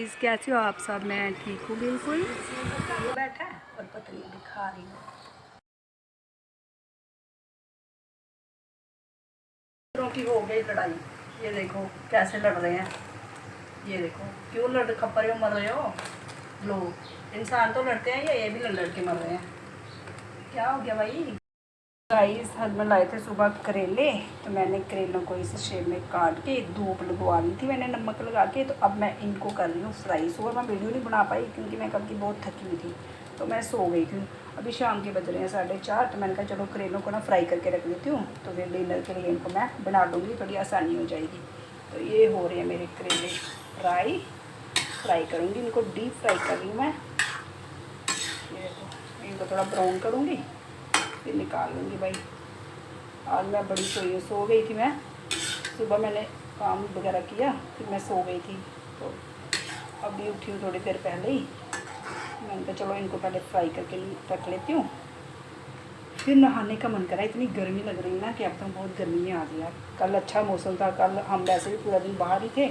Guys, कैसे हो आप सब? मैं ठीक हूँ बिल्कुल। बैठा है और पतली दिखा रही हूँ की हो गई लड़ाई। ये देखो कैसे लड़ रहे हैं। ये देखो क्यों लड़ खप्पर में मर रहे हो लोग। इंसान तो लड़ते हैं, ये भी लड़ के मर रहे हैं। क्या हो गया भाई? गाइस, हस्बैंड लाए थे सुबह करेले, तो मैंने करेलों को इस शेप में काट के धूप लगवा ली थी मैंने नमक लगा के। तो अब मैं इनको कर रही हूँ फ्राई। सुबह मैं वीडियो नहीं बना पाई क्योंकि मैं कल की बहुत थकी हुई थी, तो मैं सो गई थी। अभी शाम के बज रहे हैं 4:30, तो मैंने कहा चलो करेलों को ना फ्राई करके रख लेती हूँ, तो फिर डिनर के लिए इनको मैं बना लूँगी, थोड़ी आसानी हो जाएगी। तो ये हो रहे हैं मेरे करेले फ्राई करूँगी, इनको डीप फ्राई कर रही हूँ मैं। ये देखो इनको थोड़ा ब्राउन करूँगी फिर निकाल लूँगी भाई। आज मैं बड़ी सो गई थी मैं। सुबह मैंने काम वगैरह किया, फिर मैं सो गई थी, तो अभी उठी हूँ थोड़ी देर पहले ही। मैंने कहा चलो इनको पहले फ्राई करके रख लेती हूँ, फिर नहाने का मन करा। इतनी गर्मी लग रही है ना कि अब तो बहुत गर्मी आ गई यार। कल अच्छा मौसम था, कल हम वैसे भी पूरा दिन बाहर ही थे,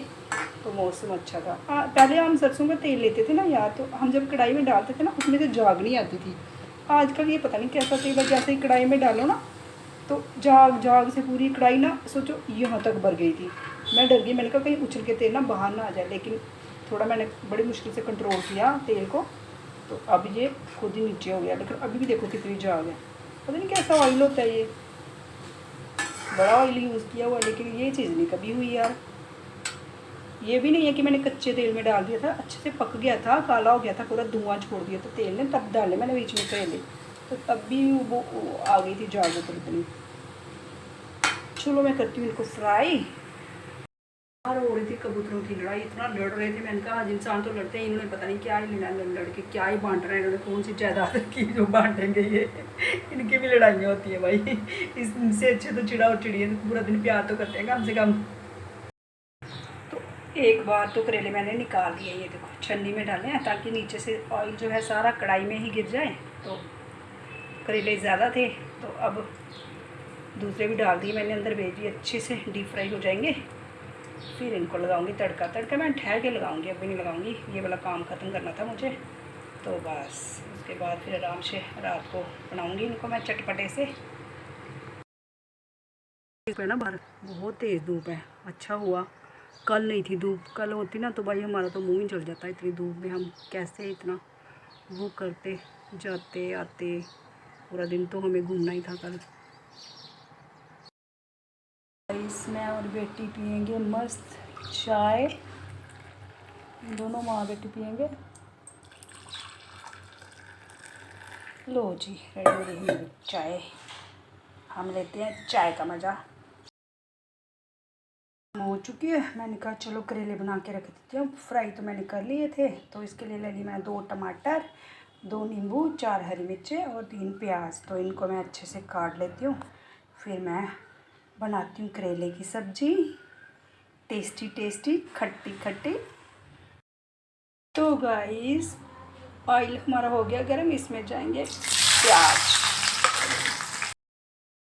तो मौसम अच्छा था। पहले हम सरसों का तेल लेते थे ना यार, तो हम जब कढ़ाई में डालते थे ना उसमें से झाग नहीं आती थी। आजकल ये पता नहीं कैसा तेल है, जैसे ही कढ़ाई में डालो ना तो झाग से पूरी कढ़ाई ना सोचो यहाँ तक भर गई थी। मैं डर गई, मैंने कहा कहीं उछल के तेल ना बाहर ना आ जाए, लेकिन थोड़ा मैंने बड़ी मुश्किल से कंट्रोल किया तेल को, तो अब ये खुद ही नीचे हो गया। लेकिन अभी भी देखो कितनी झाग है। पता नहीं कैसा ऑयल होता है ये, बड़ा ऑयल यूज़ किया हुआ, लेकिन ये चीज़ नहीं कभी हुई यार। ये भी नहीं है कि मैंने कच्चे तेल में डाल दिया था, अच्छे से पक गया था, काला हो गया था, पूरा धुआं छोड़ दिया था तेल ने, तब डाले मैंने बीच में करेले, तो तब भी वो आ गई थी झाग ऊपर इतनी। चलो मैं करती हूँ इनको फ्राई। बाहर हो रही थी कबूतरों की लड़ाई, इतना लड़ रहे थे। मैंने कहा आज इंसान तो लड़ते हैं, इन्होंने पता नहीं क्या ही लेना, लड़ के क्या ही बांट रहे हैं इन्होंने, कौन सी जायदाद की जो बांटेंगे ये। इनकी भी लड़ाइयाँ होती है भाई। इससे अच्छे तो चिड़ा और चिड़िया पूरा दिन प्यार तो करते हैं कम से कम। तो एक बार तो करेले मैंने निकाल लिए, ये देखो छन्नी में डाले हैं ताकि नीचे से ऑयल जो है सारा कढ़ाई में ही गिर जाए। तो करेले ज़्यादा थे तो अब दूसरे भी डाल दिए मैंने, अंदर भेज दिए, अच्छे से डीप फ्राई हो जाएंगे। फिर इनको लगाऊंगी तड़का मैं ठहर के लगाऊंगी, अभी नहीं लगाऊंगी, ये वाला काम ख़त्म करना था मुझे। तो बस उसके बाद फिर आराम से रात को बनाऊंगी इनको मैं चटपटे से। है ना बाहर बहुत तेज़ धूप है, अच्छा हुआ कल नहीं थी धूप। कल होती ना तो भाई हमारा तो मुँह ही जल जाता। इतनी धूप में हम कैसे इतना वो करते, जाते आते, पूरा दिन तो हमें घूमना ही था कल। मैं और बेटी पियेंगे मस्त चाय, दोनों माँ बेटी पियेंगे। लो जी रेडी हो रही है चाय, हम लेते हैं चाय का मज़ा। हो चुकी है, मैंने कहा चलो करेले बना के रख देती हूँ। फ्राई तो मैंने कर लिए थे, तो इसके लिए ले ली मैं 2 टमाटर, 2 नींबू, 4 हरी मिर्चें और 3 प्याज। तो इनको मैं अच्छे से काट लेती हूँ, फिर मैं बनाती हूँ करेले की सब्ज़ी, टेस्टी टेस्टी खट्टी खट्टी। तो गाइस ऑयल हमारा हो गया गर्म, इसमें जाएंगे प्याज।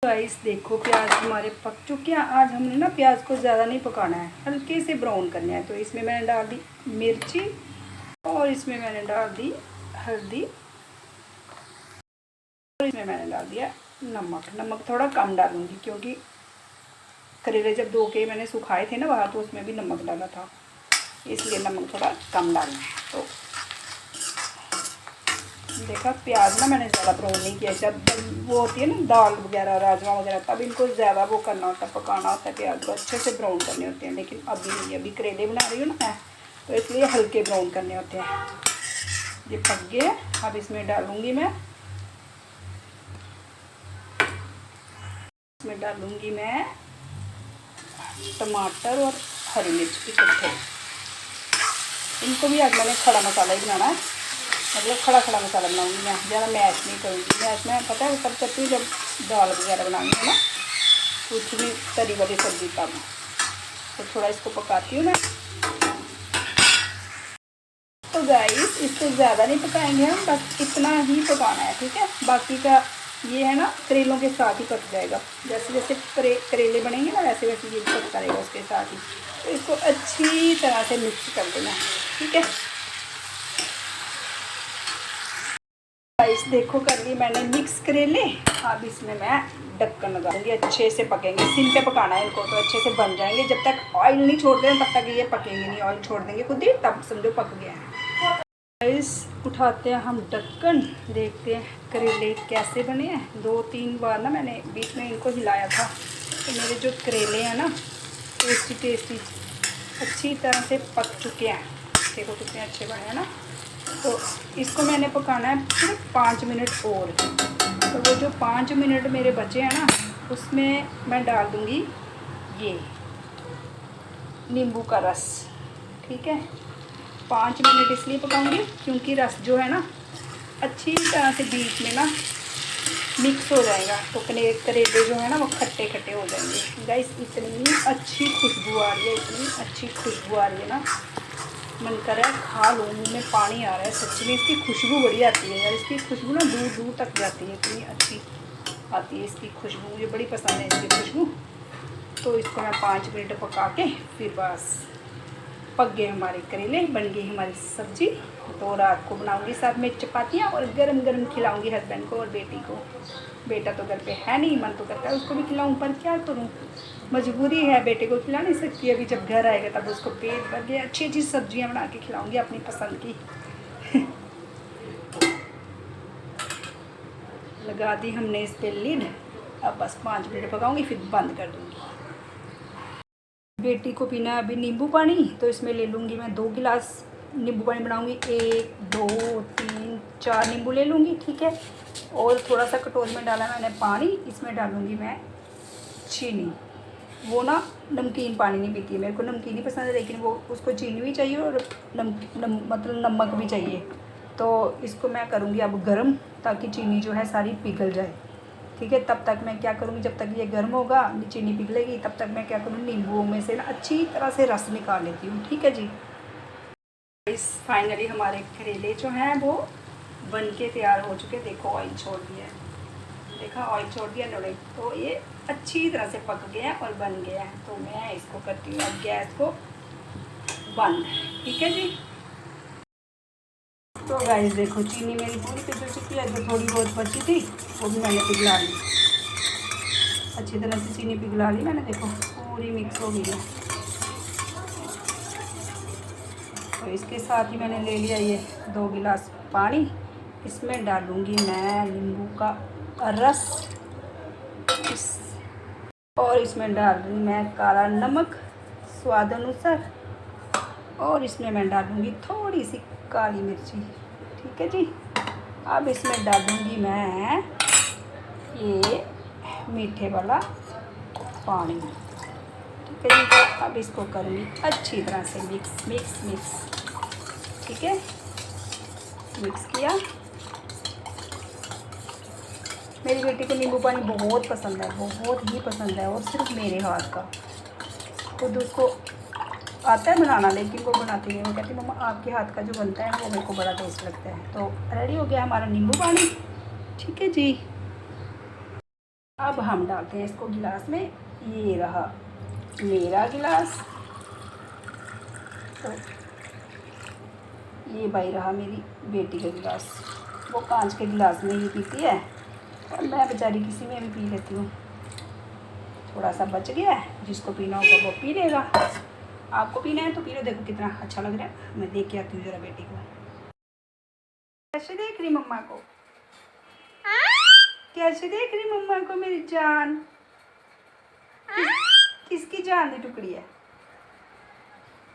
गाइस देखो प्याज हमारे पक चुके हैं। आज हमने ना प्याज को ज़्यादा नहीं पकाना है, हल्के से ब्राउन करना है। तो इसमें मैंने डाल दी मिर्ची और इसमें मैंने डाल दी हल्दी और इसमें मैंने डाल दिया नमक। नमक थोड़ा कम डालूंगी क्योंकि करेले जब धो के मैंने सुखाए थे ना बाहर, तो उसमें भी नमक डाला था, इसलिए नमक थोड़ा कम डालना है। तो देखा प्याज ना मैंने ज़्यादा ब्राउन नहीं किया। जब वो होती है ना दाल वगैरह राजमा वगैरह, तब इनको ज़्यादा वो करना होता है, पकाना होता है, प्याज को अच्छे से ब्राउन करने होते हैं। लेकिन अभी नहीं, अभी करेले बना रही हूँ ना मैं, तो इसलिए हल्के ब्राउन करने होते हैं। ये पक गए, अब इसमें डालूँगी मैं टमाटर और हरी मिर्च इकट्ठे। इनको भी आज मैंने खड़ा मसाला ही बनाना है, मतलब खड़ा मसाला बनाऊंगी मैं, ज़्यादा मैश नहीं करूँगी। मैश में पता है तब करती हूँ जब दाल वगैरह बनानी है ना, कुछ भी तरी वाली सब्ज़ी तब। तो थोड़ा इसको पकाती हूँ मैं। तो गाइस इसको ज़्यादा नहीं पकाएंगे हम, बस इतना ही पकाना है, ठीक है। बाकी का ये है ना करेलों के साथ ही पक जाएगा। जैसे जैसे करेले बनेंगे ना वैसे वैसे ये पकता रहेगा उसके साथ ही। तो इसको अच्छी तरह से मिक्स कर देना। ठीक है गाइस, देखो कर ली मैंने मिक्स करेले। अब इसमें मैं ढक्कन लगा दूँगी, अच्छे से पकेंगे। सिम पे पकाना है इनको, तो अच्छे से बन जाएंगे। जब तक ऑयल नहीं छोड़ते हैं तब तक ये पकेंगे नहीं। ऑयल छोड़ देंगे खुद ही, तब समझो पक गया है। गाइस उठाते हैं हम ढक्कन, देखते हैं करेले कैसे बने हैं। 2-3 बार ना मैंने बीच में इनको हिलाया था, तो मेरे जो करेले हैं ना टेस्टी टेस्टी अच्छी तरह से पक चुके हैं। देखो कितने अच्छे बने हैं ना। तो इसको मैंने पकाना है सिर्फ 5 मिनट और। तो वो जो 5 मिनट मेरे बचे हैं ना, उसमें मैं डाल दूँगी ये नींबू का रस। ठीक है, 5 मिनट इसलिए पकाऊंगी क्योंकि रस जो है ना अच्छी तरह से बीच में ना मिक्स हो जाएगा, तो करेले जो है ना वो खट्टे खट्टे हो जाएंगे। गाइस इतनी अच्छी खुशबू आ रही है, इतनी अच्छी खुशबू आ रही है ना, मन कर रहा है खा लूँ, मुँह में पानी आ रहा है सच में। इसकी खुशबू बड़ी आती है यार, इसकी खुशबू ना दूर दूर तक जाती है, इतनी अच्छी आती है इसकी खुशबू। मुझे बड़ी पसंद है इसकी खुशबू। तो इसको मैं 5 मिनट पका के फिर बस पक गए हमारे करेले, बन गई हमारी सब्जी। तो रात को बनाऊंगी साथ में चपातियाँ और गरम गरम खिलाऊंगी हस्बैंड को और बेटी को। बेटा तो घर पे है नहीं, मन तो करता है उसको भी खिलाऊं, पर क्या करूं, मजबूरी है, बेटे को खिला नहीं सकती। अभी जब घर आएगा तब उसको पेट भर के अच्छी अच्छी सब्जियां बना के खिलाऊंगी अपनी पसंद की। लगा दी हमने इस पर लिड। अब बस 5 मिनट पकाऊंगी फिर बंद कर दूंगी। बेटी को पीना है अभी नींबू पानी, तो इसमें ले लूँगी मैं 2 गिलास नींबू पानी बनाऊँगी। 1 2 3 4 नींबू ले लूँगी। ठीक है, और थोड़ा सा कटोरी में डाला मैंने पानी, इसमें डालूँगी मैं चीनी। वो ना नमकीन पानी नहीं पीती है, मेरे को नमकीन ही पसंद है, लेकिन वो उसको चीनी भी चाहिए और मतलब नमक भी चाहिए। तो इसको मैं करूँगी अब गर्म, ताकि चीनी जो है सारी पिघल जाए। ठीक है, तब तक मैं क्या करूँगी, जब तक ये गर्म होगा चीनी पिघलेगी, तब तक मैं क्या करूँगी नींबुओं में से ना अच्छी तरह से रस निकाल लेती हूँ। ठीक है जी। इस फाइनली हमारे करेले जो हैं वो बन के तैयार हो चुके। देखो ऑयल छोड़ दिया है, देखा ऑयल छोड़ दिया इन्होंने, तो ये अच्छी तरह से पक गए हैं और बन गया है। तो मैं इसको करती हूँ अब गैस को बंद। ठीक है जी। तो गाइस देखो चीनी मेरी पूरी पिघल चुकी है, जो थोड़ी बहुत बची थी वो भी मैंने पिघला ली, अच्छी तरह से चीनी पिघला ली मैंने। देखो पूरी मिक्स हो गई है। तो इसके साथ ही मैंने ले लिया ये 2 गिलास पानी, इसमें डालूँगी मैं नींबू का रस और इसमें डाल दूँगी मैं काला नमक स्वाद अनुसार, और इसमें मैं डालूँगी थोड़ी सी काली मिर्ची। ठीक है जी। अब इसमें डालूँगी मैं ये मीठे वाला पानी। ठीक है जी। अब इसको करूँगी अच्छी तरह से मिक्स मिक्स मिक्स। ठीक है, मिक्स किया। मेरी बेटी को नींबू पानी बहुत पसंद है, बहुत ही पसंद है, और सिर्फ मेरे हाथ का। खुद उसको आता है बनाना, लेकिन वो बनाती नहीं। वो कहती मम्मा आपके हाथ का जो बनता है वो मेरे को बड़ा टेस्ट लगता है। तो रेडी हो गया हमारा नींबू पानी। ठीक है जी। अब हम डालते हैं इसको गिलास में। ये रहा मेरा गिलास, तो ये भाई रहा मेरी बेटी का गिलास। वो कांच के गिलास में ही पीती है और मैं बेचारी किसी में भी पी लेती हूँ। थोड़ा सा बच गया है, जिसको पीना होगा वो पी लेगा। आपको पीना है तो पी लो। देखो कितना अच्छा लग रहा है। मैं देख के आती हूँ जरा बेटी को। कैसे देख रही मम्मा को, कैसे देख रही मम्मा को मेरी जान। किसकी जान की टुकड़ी है,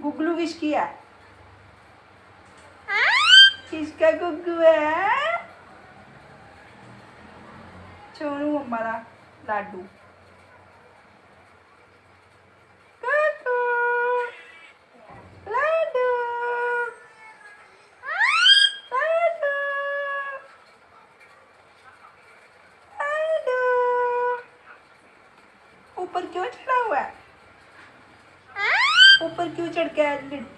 गुगलू किसकी है, किसका गुग्गू है, सोनू मम्मा का लाडू। ऊपर क्यों चढ़ा हुआ है, ऊपर क्यों चढ़ के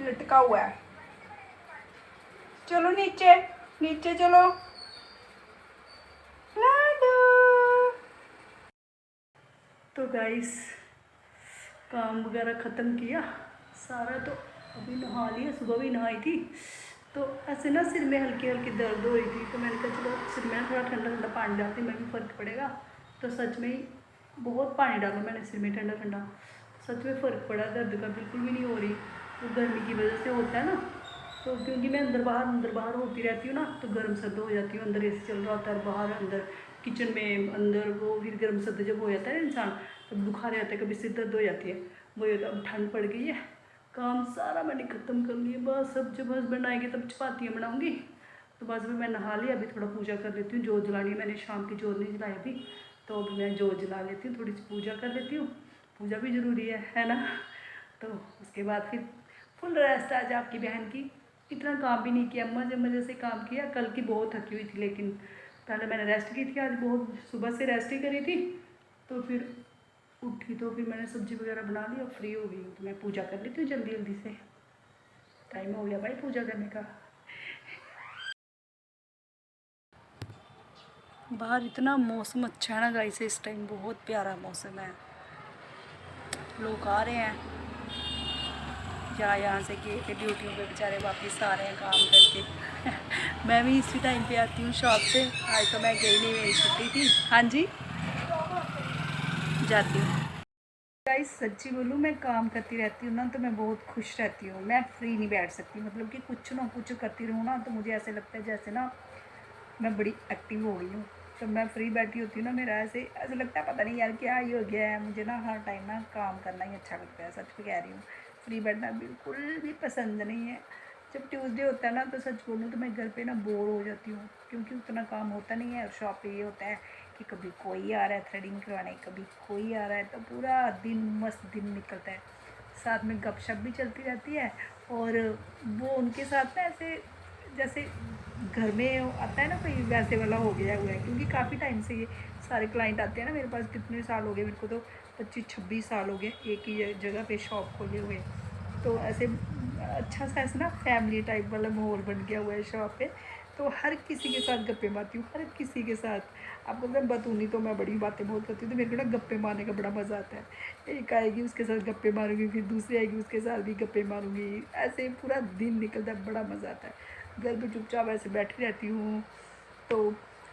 लटका हुआ है। चलो नीचे, नीचे चलो लाडू। तो गाइस काम वगैरह ख़त्म किया सारा, तो अभी नहा लिया, सुबह भी नहाई थी। तो ऐसे ना सिर में हल्की हल्की दर्द हो रही थी, तो मैंने कहा चलो सिर में थोड़ा ठंडा ठंडा पानी डालती मैं भी फ़र्क पड़ेगा। तो सच में ही बहुत पानी डाला मैंने सिर में ठंडा ठंडा, सच में फ़र्क पड़ा, दर्द का बिल्कुल भी नहीं हो रही। वो गर्मी की वजह से होता है ना, तो क्योंकि मैं अंदर बाहर होती रहती हूँ ना, तो गर्म सर्द हो जाती हूँ। अंदर एसी चल रहा होता है और बाहर अंदर किचन में अंदर वो फिर गर्म सर्द जब हो जाता है इंसान, तो बुखार आता है, कभी सिर दर्द हो जाती है। वो अब ठंड पड़ गई है, काम सारा मैंने ख़त्म कर लिया। बस अब जब हस्बैंड आएंगे तब चपातियाँ बनाऊँगी। तो बस भी मैं नहा लिया, अभी थोड़ा पूजा कर लेती हूँ। जोत जलानी है, मैंने शाम की जोत नहीं जलाई थी, तो अभी मैं जोत जला लेती हूँ, थोड़ी सी पूजा कर लेती हूँ। पूजा भी ज़रूरी है ना। तो उसके बाद फिर फुल रेस्ट आज आपकी बहन की। इतना काम भी नहीं किया, मज़े मज़े से काम किया। कल की बहुत थकी हुई थी, लेकिन पहले मैंने रेस्ट की थी, आज बहुत सुबह से रेस्ट ही करी थी। तो फिर उठी तो फिर मैंने सब्ज़ी वगैरह बना ली और फ्री हो गई हूँ। तो मैं पूजा कर लेती हूँ जल्दी जल्दी से, टाइम हो गया भाई पूजा करने का। बाहर इतना मौसम अच्छा है ना गाइस, इस टाइम बहुत प्यारा मौसम है। लोग आ रहे हैं यहाँ से गए थे ड्यूटियों पे, बेचारे वापस आ रहे हैं काम करके। मैं भी इसी टाइम पे आती हूँ शॉप से। आज तो मैं गई नहीं, मेरी छुट्टी थी। हाँ जी, जाती हूँ। गाइस सच्ची बोलूँ, मैं काम करती रहती हूँ ना, तो मैं बहुत खुश रहती हूँ। मैं फ्री नहीं बैठ सकती, मतलब कि कुछ ना कुछ करती रहूँ ना, तो मुझे ऐसे लगता है जैसे ना मैं बड़ी एक्टिव हो गई हूँ। तो मैं फ्री बैठी होती हूँ ना, मेरा ऐसे ऐसे लगता है पता नहीं यार क्या ही हो गया है। मुझे ना हर टाइम ना काम करना ही अच्छा लगता है, सच में कह रही हूँ। फ्री बैठना बिल्कुल भी पसंद नहीं है। जब ट्यूसडे होता है ना, तो सच बोलूँ तो मैं घर पे ना बोर हो जाती हूँ, क्योंकि उतना काम होता नहीं है। और शॉप पे ये होता है कि कभी कोई आ रहा है थ्रेडिंग करवाने, कभी कोई आ रहा है, तो पूरा दिन मस्त दिन निकलता है। साथ में गपशप भी चलती रहती है, और वो उनके साथ ना ऐसे जैसे घर में आता है ना कोई, वैसे वाला हो गया हुआ है। क्योंकि काफ़ी टाइम से ये सारे क्लाइंट आते हैं ना मेरे पास। कितने साल हो गए मेरे को, तो 25-26 साल हो गए एक ही जगह पे शॉप खोले हुए। तो ऐसे अच्छा सा ऐसा ना फैमिली टाइप वाला माहौल बन गया हुआ है शॉप पे। तो हर किसी के साथ गप्पे मारती हूँ, हर किसी के साथ। आपको मैं बतूँगी तो मैं बड़ी बातें बहुत करती हूँ, तो मेरे को ना गप्पे मारने का बड़ा मज़ा आता है। एक आएगी उसके साथ गप्पे मारूंगी, फिर दूसरी आएगी उसके साथ भी गप्पे मारूंगी, ऐसे पूरा दिन निकलता है, बड़ा मज़ा आता है। घर पे चुपचाप ऐसे बैठी रहती हूँ, तो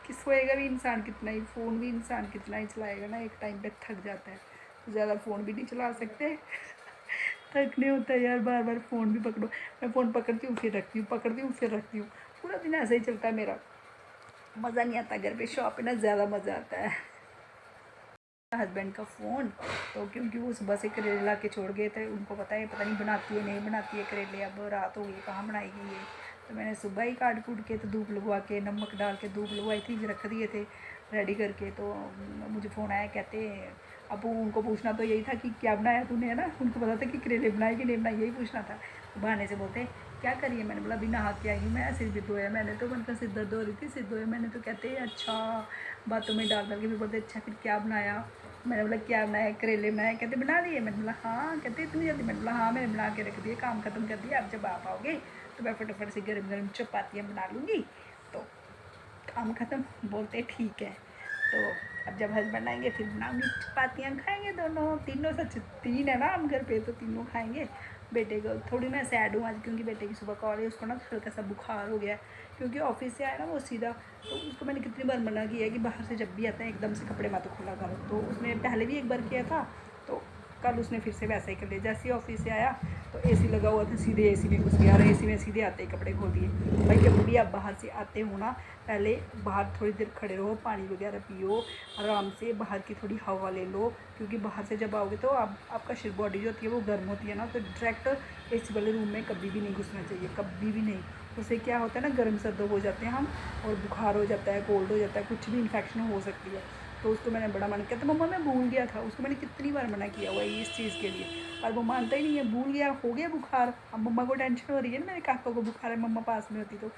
किस सोएगा भी इंसान कितना ही, फ़ोन भी इंसान कितना ही चलाएगा ना, एक टाइम पे थक जाता है। ज़्यादा फ़ोन भी नहीं चला सकते। थक नहीं होता यार, बार बार फ़ोन भी पकड़ो। मैं फ़ोन पकड़ती हूँ फिर रखती हूँ, पकड़ती हूँ फिर रखती हूँ, पूरा दिन ऐसे ही चलता है मेरा। मज़ा नहीं आता घर पे, शॉप पे ना ज़्यादा मज़ा आता है। हस्बैंड का फ़ोन, तो क्योंकि वो सुबह से करेले ला के छोड़ गए थे, उनको पता है पता नहीं बनाती है नहीं बनाती है करेले। अब रात हो गई, कहाँ बनाएगी ये। तो मैंने सुबह ही काट कूट के, तो धूप लगवा के, नमक डाल के धूप लगवाई थी, रख दिए थे रेडी करके। तो मुझे फ़ोन आया, कहते अब उनको पूछना तो यही था कि क्या बनाया तूने, है ना। उनको पता था कि करेले बनाए कि नहीं बनाए, यही पूछना था। तो बहाने से बोलते क्या करिए। मैंने बोला अभी नहा के आई हूँ मैं, सिर भी धोया मैंने, तो उनका सिर दर्द हो रही थी, सिर धोया मैंने। तो कहते अच्छा, बातों में डाल डाल के फिर बोलते अच्छा फिर क्या बनाया। मैंने बोला क्या बनाया, करेले बनाए। कहते बना लिए। मैंने बोला हाँ। कहते इतनी जल्दी। मैंने बोला हाँ, मैंने बना के रख दिए, काम ख़त्म कर दिया। अब जब आप आओगे तो मैं फटाफट से गर्म गर्म चपातियाँ बना लूँगी, तो काम ख़त्म। बोलते ठीक है। तो अब जब हस्बैंड आएंगे फिर बनाऊँगी चपातियाँ, खाएंगे दोनों तीनों। सच 3 है ना हम घर पे, तो तीनों खाएंगे। बेटे को थोड़ी मैं सैड हूँ आज, क्योंकि बेटे की सुबह कॉल है, उसको ना हल्का सा बुखार हो गया, क्योंकि ऑफिस से आया ना वो सीधा। तो उसको मैंने कितनी बार मना किया है कि बाहर से जब भी आता है एकदम से कपड़े मत खुला करो। तो उसने पहले भी एक बार किया था, तो कल उसने फिर से वैसा ही कर लिया। जैसे ही ऑफिस से आया तो एसी लगा हुआ था, सीधे एसी में घुस गया, और एसी में सीधे आते ही कपड़े खोल दिए। भाई जब भी आप बाहर से आते हो ना, पहले बाहर थोड़ी देर खड़े रहो, पानी वगैरह पियो, आराम से बाहर की थोड़ी हवा ले लो। क्योंकि बाहर से जब आओगे तो आपका शिर बॉडी जो होती है वो गर्म होती है ना, तो डायरेक्ट एसी वाले रूम में कभी भी नहीं घुसना चाहिए, कभी भी नहीं। उससे क्या होता है ना, गर्म सर्द हो जाते हैं हम, और बुखार हो जाता है, कोल्ड हो जाता है, कुछ भी इन्फेक्शन हो सकती है। तो उसको मैंने बड़ा मना किया, तो मम्मा मैं भूल गया था। उसको मैंने कितनी बार मना किया हुआ है इस चीज़ के लिए, और वो मानता ही नहीं है। भूल गया, हो गया बुखार। अब मम्मा को टेंशन हो रही है ना, मेरे काका को बुखार है, मम्मा पास में होती तो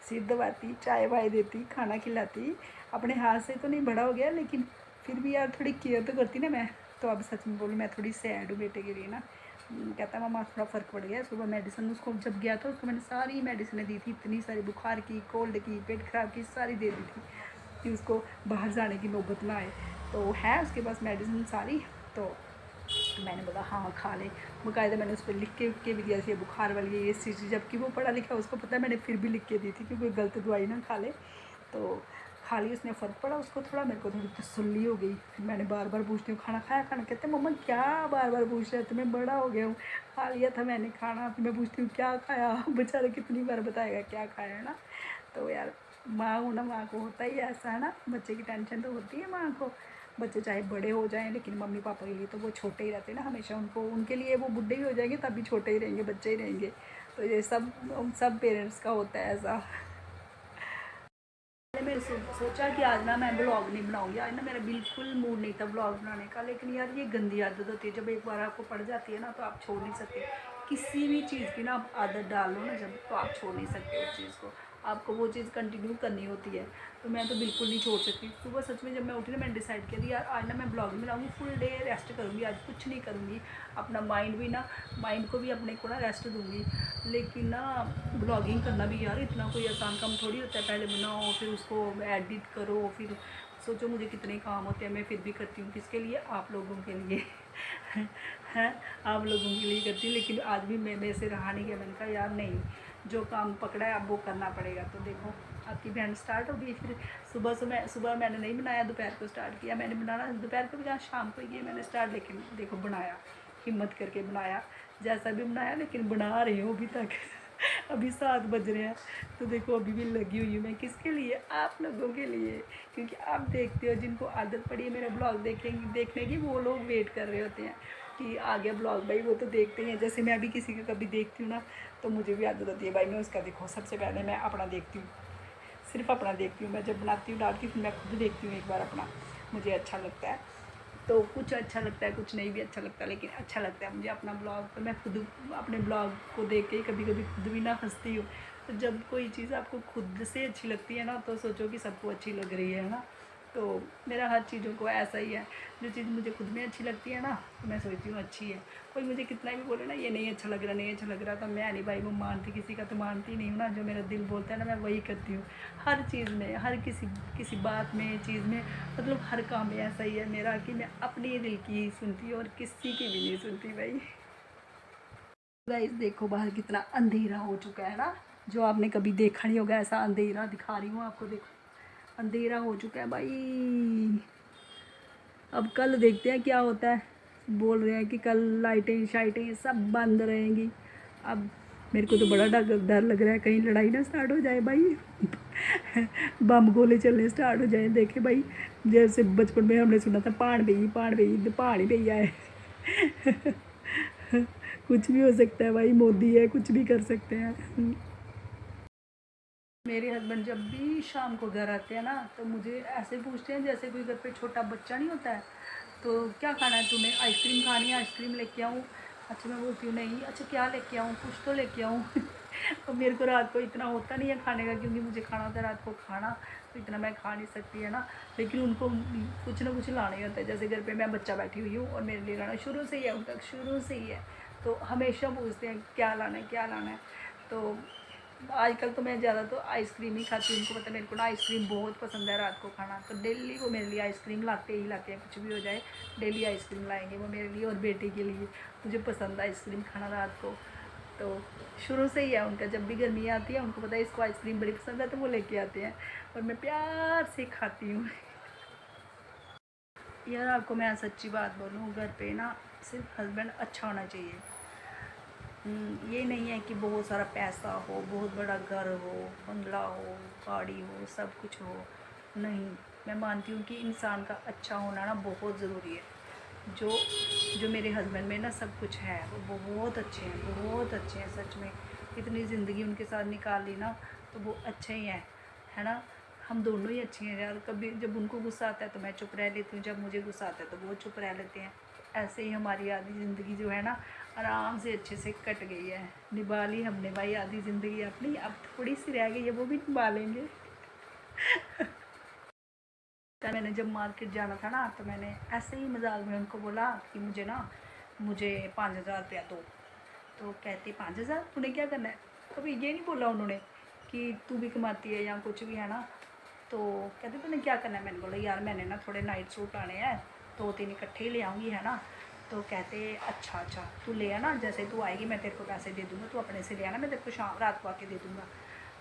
सिर दबाती, चाय वाय देती, खाना खिलाती। अपने हाथ से तो नहीं बड़ा हो गया, लेकिन फिर भी यार थोड़ी केयर तो करती ना मैं। तो अब सच में बोलूँ मैं थोड़ी सैड हूँ बेटे के लिए ना। कहता मम्मा थोड़ा फ़र्क पड़ गया। सुबह मेडिसिन उसको जब गया था, उसको मैंने सारी मेडिसिन दी थी, इतनी सारी, बुखार की, कोल्ड की, पेट ख़राब की, सारी दे दी थी कि उसको बाहर जाने की नौबत ना आए। तो है उसके पास मेडिसिन सारी। तो मैंने बोला हाँ खा ले। बाकायदा मैंने उस पर लिख के भी दिया, ये बुखार वाली है, ये चीज़, जबकि वो पढ़ा लिखा उसको पता है, मैंने फिर भी लिख के दी थी क्योंकि गलत दवाई ना खा ले। तो खा ली, उसने फ़र्क पड़ा उसको थोड़ा, मेरे को थोड़ी तसल्ली हो गई। फिर मैंने बार बार पूछती हूँ खाना खाया, खाना, कहते मम्मा क्या बार बार पूछ रहे थे, मैं बड़ा हो गया हूँ, खा लिया था मैंने खाना। फिर मैं पूछती हूँ क्या खाया, बेचारा कितनी बार बताएगा क्या खाया है ना। तो यार माँ हूँ ना, माँ को होता ही ऐसा है ना, बच्चे की टेंशन तो होती है माँ को। बच्चे चाहे बड़े हो जाएं, लेकिन मम्मी पापा के लिए तो वो छोटे ही रहते हैं ना हमेशा। उनको, उनके लिए वो बुढ़े ही हो जाएंगे तब भी छोटे ही रहेंगे, बच्चे ही रहेंगे। तो ये सब पेरेंट्स का होता है ऐसा। मैंने सोचा कि आज ना मैं ब्लॉग नहीं बनाऊंगी, आज ना मेरा बिल्कुल मूड नहीं था ब्लॉग बनाने का। लेकिन यार ये गंदी आदत होती है, जब एक बार आपको पड़ जाती है ना तो आप छोड़ नहीं सकते। किसी भी चीज़ की ना आप आदत डाल लो ना जब, तो आप छोड़ नहीं सकते उस चीज़ को, आपको वो चीज़ कंटिन्यू करनी होती है। तो मैं तो बिल्कुल नहीं छोड़ सकती। सुबह सच में जब मैं उठी ना, मैंने डिसाइड किया कि यार आज ना मैं ब्लॉग नहीं बनाऊंगी, फुल डे रेस्ट करूँगी, आज कुछ नहीं करूँगी। अपना माइंड भी ना, माइंड को भी अपने को ना रेस्ट दूँगी। लेकिन ना ब्लॉगिंग करना भी यार इतना कोई आसान काम थोड़ी होता है। पहले बनाओ, फिर उसको एडिट करो, फिर सोचो मुझे कितने काम होते हैं, मैं फिर भी करती हूँ। किसके लिए? आप लोगों के लिए हैं, आप लोगों के लिए करती हूँ। लेकिन आज भी मेरे से रहा नहीं गया, मैंने कहा यार नहीं, जो काम पकड़ा है अब वो करना पड़ेगा। तो देखो आपकी बहन स्टार्ट हो गई। फिर सुबह मैंने नहीं बनाया, दोपहर को स्टार्ट किया। मैंने बनाना दोपहर को भी, जहाँ शाम को ये मैंने स्टार्ट, लेकिन देखो बनाया, हिम्मत करके बनाया, जैसा भी बनाया, लेकिन बना रही हूँ अभी तक अभी 7 बज रहे हैं। तो देखो अभी भी लगी हुई हूँ मैं, किसके लिए? आप लोगों के लिए। क्योंकि आप देखते हो, जिनको आदत पड़ी है मेरा ब्लॉग देखने की, वो लोग वेट कर रहे होते हैं कि आ गया ब्लॉग भाई, वो तो देखते ही हैं। जैसे मैं अभी किसी का कभी देखती हूँ ना, तो मुझे भी आदत होती है भाई, मैं उसका देखो सबसे पहले मैं अपना देखती हूँ, सिर्फ अपना देखती हूँ। मैं जब बनाती हूँ डालती हूँ, फिर मैं खुद देखती हूँ एक बार अपना, मुझे अच्छा लगता है। तो कुछ अच्छा लगता है, कुछ नहीं भी अच्छा लगता, लेकिन अच्छा लगता है मुझे अपना ब्लॉग। तो मैं खुद अपने ब्लॉग को देख के ही कभी कभी खुद भी ना हंसती हूँ। तो जब कोई चीज़ आपको खुद से अच्छी लगती है ना, तो सोचो कि सबको अच्छी लग रही है ना। तो मेरा हर चीज़ों को ऐसा ही है, जो चीज़ मुझे खुद में अच्छी लगती है ना, तो मैं सोचती हूँ अच्छी है। कोई मुझे कितना भी बोले ना ये नहीं अच्छा लग रहा, नहीं अच्छा लग रहा, तो मैं नहीं भाई वो मानती, किसी का तो मानती नहीं हूँ ना। जो मेरा दिल बोलता है ना, मैं वही करती हूँ। हर चीज़ में, हर किसी बात में, चीज़ में, मतलब हर काम में ऐसा ही है मेरा कि मैं अपने दिल की ही सुनती हूँ और किसी की भी नहीं सुनती भाई। गाइस देखो बाहर कितना अंधेरा हो चुका है ना, जो आपने कभी देखा नहीं होगा ऐसा अंधेरा। दिखा रही हूँ आपको, देखो अंधेरा हो चुका है भाई। अब कल देखते हैं क्या होता है। बोल रहे हैं कि कल लाइटें शाइटें सब बंद रहेंगी। अब मेरे को तो बड़ा डर लग रहा है, कहीं लड़ाई ना स्टार्ट हो जाए भाई बम गोले चलने स्टार्ट हो जाए। देखे भाई, जैसे बचपन में हमने सुना था पहाड़ पे पहाड़ ही भैया है कुछ भी हो सकता है भाई, मोदी है, कुछ भी कर सकते हैं। मेरे हस्बैंड जब भी शाम को घर आते हैं ना, तो मुझे ऐसे पूछते हैं जैसे कोई घर पे छोटा बच्चा नहीं होता है। तो क्या खाना है तूने? आइसक्रीम खानी है? आइसक्रीम लेके आऊँ? अच्छा मैं बोलती हूँ नहीं। अच्छा क्या लेके आऊँ? कुछ तो लेके आऊँ और मेरे को रात को इतना होता नहीं है खाने का, क्योंकि मुझे खाना होता है रात को खाना, तो इतना मैं खा नहीं सकती है ना। लेकिन उनको कुछ ना कुछ लाना ही होता है। जैसे घर पे मैं बच्चा बैठी हुई हूँ और मेरे लिए लाना शुरू से ही है, उनका शुरू से ही है। तो हमेशा पूछते हैं क्या लाना है, क्या लाना है। तो आजकल तो मैं ज़्यादा तो आइसक्रीम ही खाती हूँ। उनको पता है मेरे को ना आइसक्रीम बहुत पसंद है रात को खाना, तो डेली वो मेरे लिए आइसक्रीम लाते ही लाते हैं, कुछ भी हो जाए डेली आइसक्रीम लाएंगे वो मेरे लिए और बेटे के लिए। मुझे पसंद है आइसक्रीम खाना रात को, तो शुरू से ही है उनका। जब भी गर्मी आती है उनको पता है इसको आइसक्रीम बड़ी पसंद है, तो वो लेके आते हैं और मैं प्यार से खाती हूँ यार आपको मैं सच्ची बात बोलूँ, घर पे ना सिर्फ हस्बैंड अच्छा होना चाहिए। ये नहीं है कि बहुत सारा पैसा हो, बहुत बड़ा घर हो, बंगला हो, गाड़ी हो, सब कुछ हो। नहीं, मैं मानती हूँ कि इंसान का अच्छा होना ना बहुत ज़रूरी है। जो जो मेरे हस्बैंड में ना सब कुछ है, वो बहुत अच्छे हैं, बहुत अच्छे हैं सच में। इतनी ज़िंदगी उनके साथ निकाल ली ना, तो वो अच्छे ही हैं, है ना। हम दोनों ही अच्छे हैं यार। कभी जब उनको गुस्सा आता है तो मैं चुप रह लेती हूँ, जब मुझे गुस्सा आता है तो वो चुप रह लेते हैं। ऐसे ही हमारी आधी ज़िंदगी जो है ना, आराम से अच्छे से कट गई है। निभा ली हमने भाई आधी ज़िंदगी अपनी, अब थोड़ी सी रह गई है, वो भी निभा लेंगे तो मैंने जब मार्केट जाना था ना, तो मैंने ऐसे ही मजाक में उनको बोला कि मुझे 5,000 रुपया दो। तो कहती 5,000 तूने क्या करना है? कभी ये नहीं बोला उन्होंने कि तू भी कमाती है या कुछ भी है ना। तो कहते तूने क्या करना है? मैंने बोला यार मैंने ना थोड़े नाइट सूट लाने हैं, 2-3 इकट्ठे ही ले आऊँगी है ना। तो कहते अच्छा अच्छा तू ले आना, जैसे तू आएगी मैं तेरे को पैसे दे दूँगा, तू अपने से ले आना, मैं तेरे को शाम रात को आके दे दूँगा।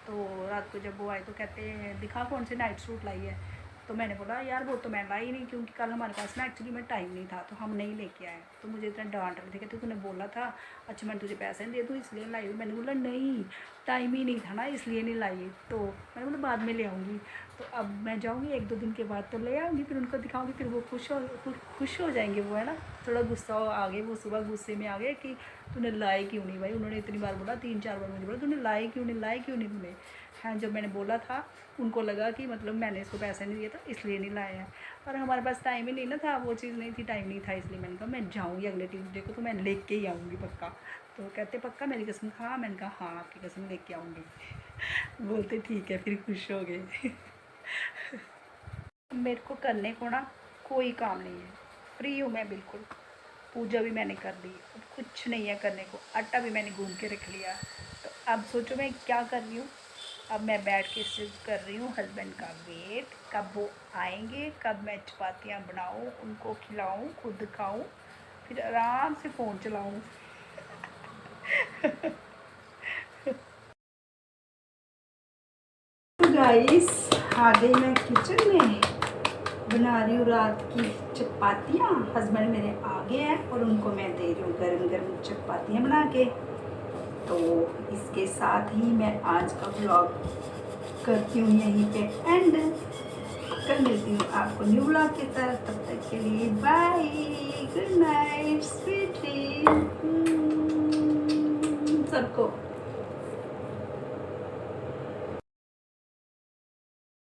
तो रात को जब वो आए तो कहते दिखा कौन से नाइट सूट लाई है। तो मैंने बोला यार वो तो मैं लाई नहीं, क्योंकि कल हमारे पास ना एक्चुअली में टाइम नहीं था, तो हम नहीं लेके आए। तो मुझे इतना डांट रहे थे, कहते तूने बोला था, अच्छा मैंने तुझे पैसे नहीं दे दूँ इसलिए लाई। मैंने बोला नहीं टाइम ही नहीं था ना इसलिए नहीं लाई। तो मैंने बोला बाद में ले आऊँगी। तो अब मैं जाऊँगी 1-2 दिन के बाद तो ले आऊँगी, फिर उनको दिखाऊँगी, फिर वो खुश हो जाएंगे वो, है ना। थोड़ा गुस्सा आ गए वो, सुबह गुस्से में आ गए कि तूने लाए क्यों नहीं भाई। उन्होंने इतनी बार बोला, 3-4 बार मुझे बोला तूने लाए क्यों नहीं, लाए क्यों नहीं तूने। हाँ जब मैंने बोला था उनको लगा कि मतलब मैंने इसको पैसे नहीं दिए था इसलिए नहीं लाया है, और हमारे पास टाइम ही नहीं ना था, वो चीज़ नहीं थी, टाइम नहीं था, इसलिए मैंने कहा मैं जाऊँगी अगले ट्यूसडे को तो मैं लेके ही आऊँगी पक्का। तो कहते पक्का मेरी कसम खा, मैंने कहा हाँ आपकी कसम लेके आऊँगी। बोलते ठीक है, फिर खुश हो गए। मेरे को करने को ना कोई काम नहीं है, फ्री हूँ मैं बिल्कुल। पूजा भी मैंने कर ली, अब कुछ नहीं है करने को, आटा भी मैंने गूंद के रख लिया। तो अब सोचो मैं क्या कर रही हूँ, अब मैं बैठ के सिर्फ कर रही हूँ हस्बैंड का वेट, कब वो आएंगे, कब मैं चपातियाँ बनाऊँ, उनको खिलाऊँ, खुद खाऊँ, फिर आराम से फ़ोन चलाऊँ। तो गाइस आ गई मैं किचन में, बना रही हूँ रात की चपातियाँ। हस्बैंड मेरे आ गए हैं और उनको मैं दे रही हूँ गरम गरम चपातियाँ बना के। तो इसके साथ ही मैं आज का ब्लॉग करती हूँ यहीं पे एंड। कल मिलती हूँ आपको न्यू ब्लॉग के साथ, तब तक के लिए bye, good night, sweet dream सबको।